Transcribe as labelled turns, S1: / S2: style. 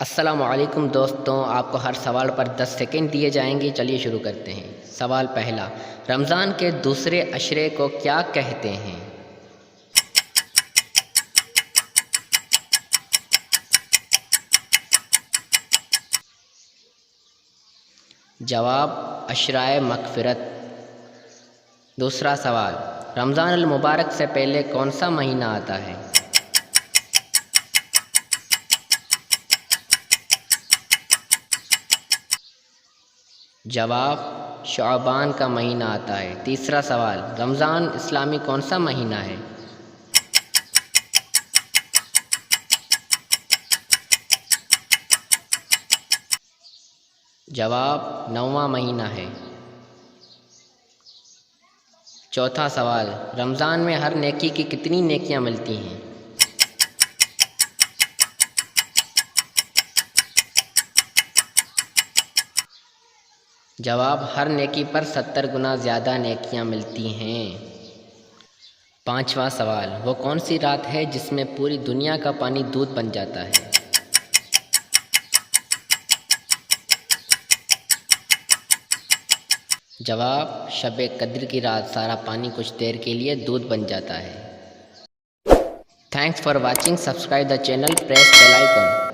S1: अस्सलामुअलैकुम दोस्तों, आपको हर सवाल पर 10 सेकंड दिए जाएंगे। चलिए शुरू करते हैं। सवाल पहला, रमज़ान के दूसरे अशरे को क्या कहते हैं? जवाब, अशराए मग़फ़िरत। दूसरा सवाल, रमज़ान अल मुबारक से पहले कौन सा महीना आता है? जवाब, शाबान का महीना आता है। तीसरा सवाल, रमज़ान इस्लामी कौन सा महीना है? जवाब, 9वां महीना है। चौथा सवाल, रमज़ान में हर नेकी की कितनी नेकियां मिलती हैं? जवाब, हर नेकी पर 70 गुना ज़्यादा नेकियां मिलती हैं। पांचवा सवाल, वो कौन सी रात है जिसमें पूरी दुनिया का पानी दूध बन जाता है? जवाब, शब कद्र की रात सारा पानी कुछ देर के लिए दूध बन जाता है। Thanks for watching. Subscribe the channel, press bell icon.